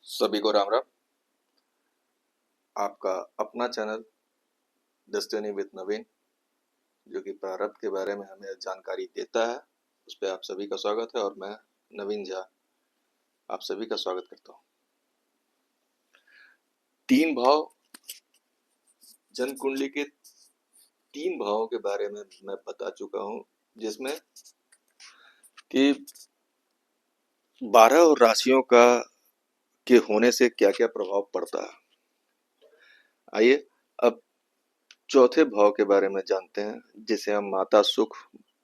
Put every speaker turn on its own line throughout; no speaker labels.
सभी को राम राम। आपका अपना चैनल डेस्टिनी विद नवीन, जो कि प्रारब्ध के बारे में हमें जानकारी देता है, उस पर आप सभी का स्वागत है। और मैं नवीन झा आप सभी का स्वागत करता हूँ। तीन भाव, जन्म कुंडली के तीन भावों के बारे में मैं बता चुका हूँ, जिसमें कि 12 और राशियों का के होने से क्या क्या प्रभाव पड़ता है। आइए अब चौथे भाव के बारे में जानते हैं, जिसे हम माता, सुख,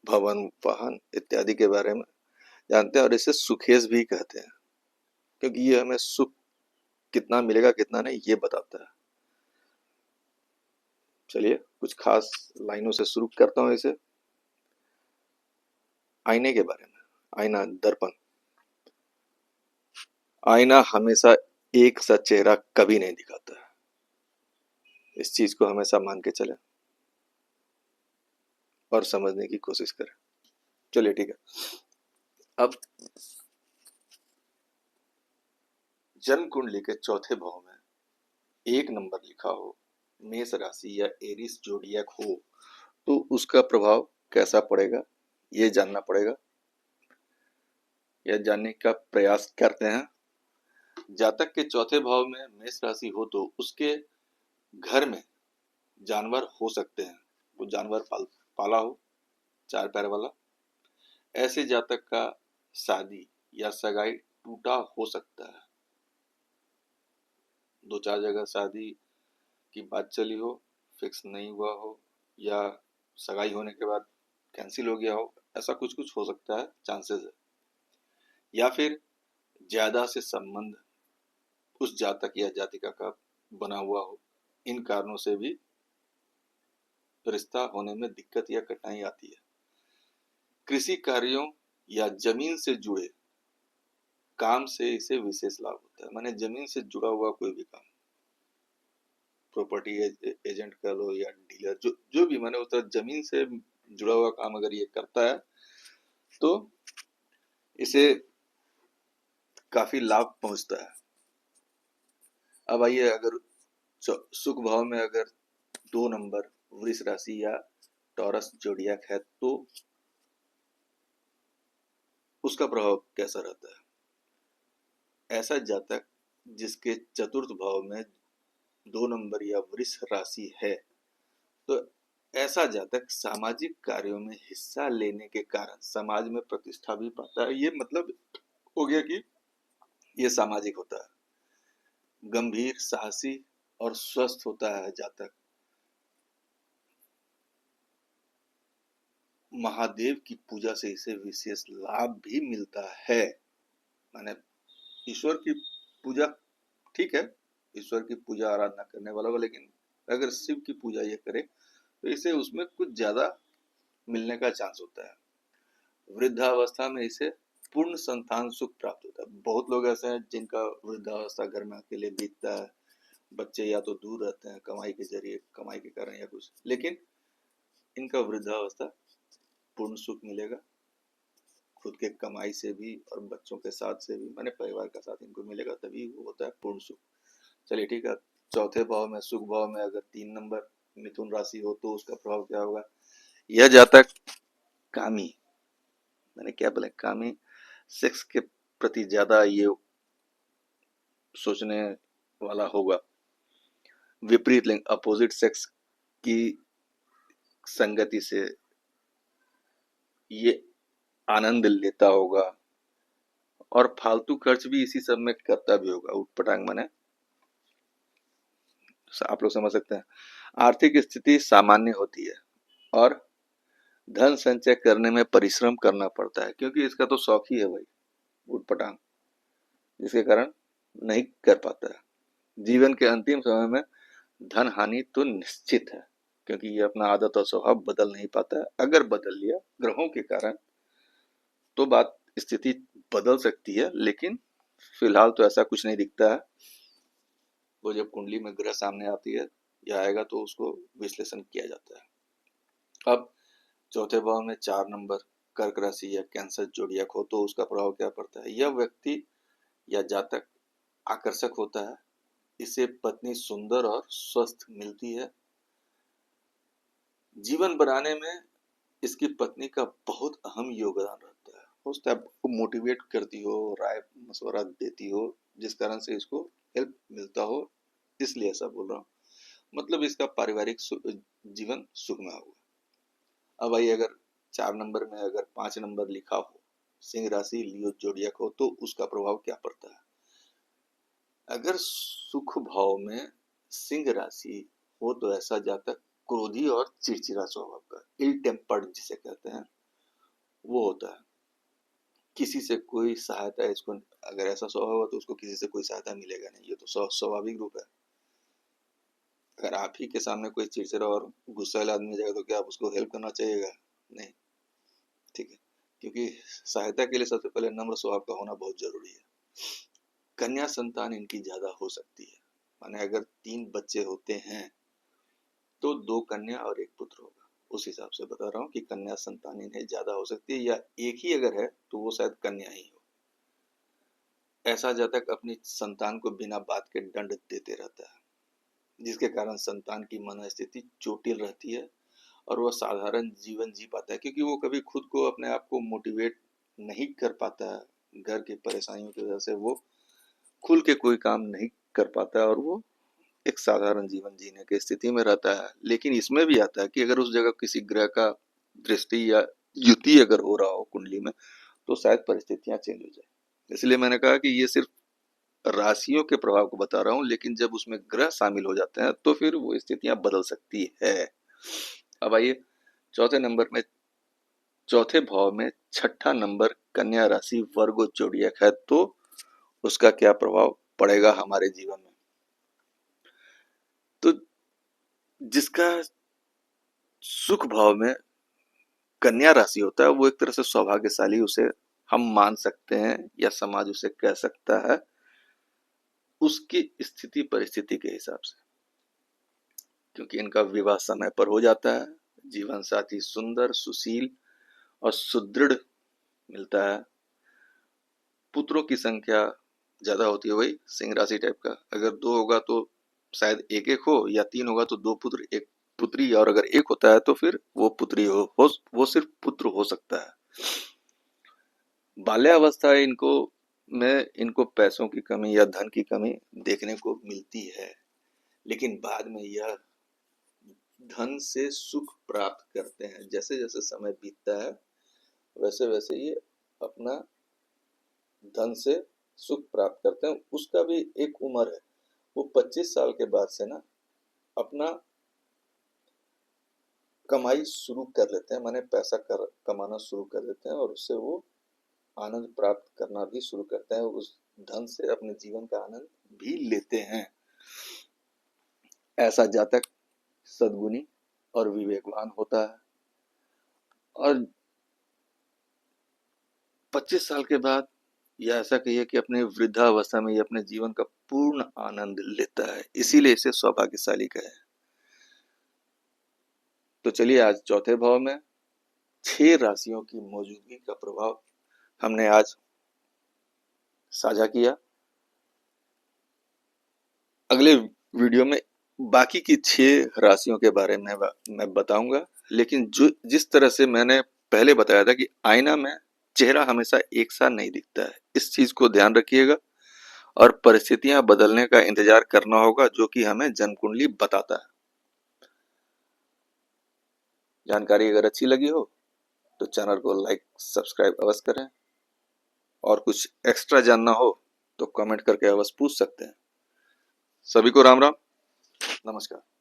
भवन, वाहन इत्यादि के बारे में जानते हैं, और इसे सुखेश भी कहते हैं, क्योंकि ये हमें सुख कितना मिलेगा कितना नहीं ये बताता है। चलिए कुछ खास लाइनों से शुरू करता हूँ इसे। आईने के बारे में। आईना, दर्पण। आईना हमेशा एक सा चेहरा कभी नहीं दिखाता है, इस चीज को हमेशा मान के चले और समझने की कोशिश करें। चलिए ठीक है। अब जन्म कुंडली के चौथे भाव में एक नंबर लिखा हो, मेष राशि या एरिस जोडियक हो, तो उसका प्रभाव कैसा पड़ेगा ये जानना पड़ेगा, या जानने का प्रयास करते हैं। जातक के चौथे भाव में मेष राशि हो तो उसके घर में जानवर हो सकते हैं। वो जानवर पाला हो, चार पैर वाला। ऐसे जातक का शादी या सगाई टूटा हो सकता है। दो चार जगह शादी की बात चली हो, फिक्स नहीं हुआ हो, या सगाई होने के बाद कैंसिल हो गया हो, ऐसा कुछ कुछ हो सकता है, चांसेस है। या फिर ज्यादा से संबंध उस जातक या जातिका का बना हुआ हो, इन कारणों से भी रिश्ता होने में दिक्कत या कठिनाई आती है। कृषि कार्यों या जमीन से जुड़े काम से इसे विशेष लाभ होता है। माने जमीन से जुड़ा हुआ कोई भी काम, प्रॉपर्टी एजेंट कर लो या डीलर, जो भी, माने उस तरह जमीन से जुड़ा हुआ काम अगर ये करता है तो इसे काफी लाभ पहुंचता है। अब आइए, अगर सुख भाव में अगर 2 नंबर वृष राशि या टॉरस जोडियाक है तो उसका प्रभाव कैसा रहता है। ऐसा जातक जिसके चतुर्थ भाव में 2 नंबर या वृष राशि है, तो ऐसा जातक सामाजिक कार्यों में हिस्सा लेने के कारण समाज में प्रतिष्ठा भी पाता है। ये मतलब हो गया कि ये सामाजिक होता है। गंभीर, साहसी और स्वस्थ होता है जातक। महादेव की पूजा से इसे विशेष लाभ भी मिलता है। माने ईश्वर की पूजा ठीक है, ईश्वर की पूजा आराधना करने वाला हो, लेकिन अगर शिव की पूजा ये करे तो इसे उसमें कुछ ज्यादा मिलने का चांस होता है। वृद्धावस्था में इसे पूर्ण संतान सुख प्राप्त होता है। बहुत लोग ऐसे हैं जिनका वृद्धावस्था घर में अकेले बीतता है, बच्चे या तो दूर रहते हैं कमाई के जरिए, कमाई के कारण या कुछ, लेकिन इनका वृद्धावस्था पूर्ण सुख मिलेगा। खुद के कमाई से भी और बच्चों के साथ से भी, माने परिवार का साथ इनको मिलेगा, तभी वो होता है पूर्ण सुख। चलिए ठीक है। चौथे भाव में, सुख भाव में अगर 3 नंबर मिथुन राशि हो तो उसका प्रभाव क्या होगा। यह जातक कामी, मैंने क्या बोला, कामी, सेक्स के प्रति ज्यादा ये सोचने वाला होगा। विपरीत लिंग, अपोजिट सेक्स की संगति से ये आनंद लेता होगा, और फालतू खर्च भी इसी सब में करता भी होगा। उटपटांग माने आप लोग समझ सकते हैं। आर्थिक स्थिति सामान्य होती है और धन संचय करने में परिश्रम करना पड़ता है, क्योंकि इसका तो शौक ही है भाई उटपटांग, जिसके कारण नहीं कर पाता है। जीवन के अंतिम समय में धन हानि तो निश्चित है, क्योंकि ये अपना आदत और स्वभाव बदल नहीं पाता है। अगर बदल लिया ग्रहों के कारण तो बात, स्थिति बदल सकती है, लेकिन फिलहाल तो ऐसा कुछ नहीं दिखता है। वो जब कुंडली में ग्रह सामने आती है या आएगा तो उसको विश्लेषण किया जाता है। अब चौथे भाव में 4 नंबर कर्क राशि या कैंसर जोडियाक हो तो उसका प्रभाव क्या पड़ता है। यह व्यक्ति या जातक आकर्षक होता है, इसे पत्नी सुंदर और स्वस्थ मिलती है। जीवन बनाने में इसकी पत्नी का बहुत अहम योगदान रहता है। हो सकता है आपको मोटिवेट करती हो, राय मशवरा देती हो, जिस कारण से इसको हेल्प मिलता हो, इसलिए ऐसा बोल रहा हूँ। मतलब इसका पारिवारिक जीवन सुखमय होगा। अब आइए, अगर 4 नंबर में अगर 5 नंबर लिखा हो, सिंह राशि लियो जोडियाक हो, तो उसका प्रभाव क्या पड़ता है? अगर सुख भाव में सिंह राशि हो तो ऐसा जातक क्रोधी और चिड़चिड़ा स्वभाव का, इल टेम्पर्ड जिसे कहते हैं, वो होता है। किसी से कोई सहायता, इसको अगर ऐसा स्वभाव हो तो उसको किसी से कोई सहायता मिलेगा नहीं, ये तो स्वाभाविक रूप है। अगर आप ही के सामने कोई चिड़चिड़ा और गुस्सैल आदमी जाएगा तो क्या आप उसको हेल्प करना चाहिएगा? नहीं, ठीक है, क्योंकि सहायता के लिए सबसे पहले नम्र स्वभाव का होना बहुत जरूरी है। कन्या संतान इनकी ज्यादा हो सकती है, माने अगर 3 बच्चे होते हैं तो 2 कन्या और 1 पुत्र होगा। उस हिसाब से बता रहा हूँ कि कन्या संतान इन्हें ज्यादा हो सकती है, या एक ही अगर है तो वो शायद कन्या ही हो। ऐसा जातक अपनी संतान को बिना बात के दंड देते रहता है, जिसके कारण संतान की मनोस्थिति चोटिल रहती है और वह साधारण जीवन जी पाता है, क्योंकि वो कभी खुद को अपने आप को मोटिवेट नहीं कर पाता है। घर की परेशानियों की वजह से वो खुल के कोई काम नहीं कर पाता है और वो एक साधारण जीवन जीने की स्थिति में रहता है। लेकिन इसमें भी आता है कि अगर उस जगह किसी ग्रह का दृष्टि या युति अगर हो रहा हो कुंडली में, तो शायद परिस्थितियां चेंज हो जाए। इसलिए मैंने कहा कि ये सिर्फ राशियों के प्रभाव को बता रहा हूँ, लेकिन जब उसमें ग्रह शामिल हो जाते हैं तो फिर वो स्थितियां बदल सकती है। अब आइए, चौथे नंबर में, चौथे भाव में छठा नंबर कन्या राशि वर्गो जोडियाक है, तो उसका क्या प्रभाव पड़ेगा हमारे जीवन में? तो जिसका सुख भाव में कन्या राशि होता है वो एक तरह से सौभाग्यशाली उसे हम मान सकते हैं, या समाज उसे कह सकता है, उसकी स्थिति परिस्थिति के हिसाब से, क्योंकि इनका विवाह समय पर हो जाता है, जीवन साथी सुंदर, सुशील और सुदृढ़ मिलता है। पुत्रों की संख्या ज्यादा होती है, वही सिंह राशि टाइप का। अगर 2 होगा तो शायद एक एक हो, या 3 होगा तो 2 पुत्र 1 पुत्री, और अगर 1 होता है तो फिर वो पुत्री हो वो सिर्फ पुत्र हो सकता है। बाल्यावस्था इनको पैसों की कमी या धन की कमी देखने को मिलती है, लेकिन बाद में यह धन से सुख प्राप्त करते हैं। जैसे जैसे समय बीतता है वैसे वैसे ये अपना धन से सुख प्राप्त करते हैं। उसका भी एक उम्र है, वो 25 साल के बाद से ना अपना कमाई शुरू कर लेते हैं, माने पैसा कमाना शुरू कर देते हैं, और उससे वो आनंद प्राप्त करना भी शुरू करते हैं, उस धन से अपने जीवन का आनंद भी लेते हैं। ऐसा जातक सद्गुणी और विवेकवान होता है, और 25 साल के बाद, या ऐसा कहिए कि अपने वृद्धावस्था में ये अपने जीवन का पूर्ण आनंद लेता है, इसीलिए इसे सौभाग्यशाली कहे। तो चलिए, आज चौथे भाव में 6 राशियों की मौजूदगी का प्रभाव हमने आज साझा किया। अगले वीडियो में बाकी की 6 राशियों के बारे में मैं बताऊंगा, लेकिन जिस तरह से मैंने पहले बताया था कि आईना में चेहरा हमेशा एक सा नहीं दिखता है, इस चीज को ध्यान रखिएगा, और परिस्थितियां बदलने का इंतजार करना होगा, जो कि हमें जन्म कुंडली बताता है। जानकारी अगर अच्छी लगी हो तो चैनल को लाइक सब्सक्राइब अवश्य करें, और कुछ एक्स्ट्रा जानना हो तो कमेंट करके अवश्य पूछ सकते हैं। सभी को राम राम, नमस्कार।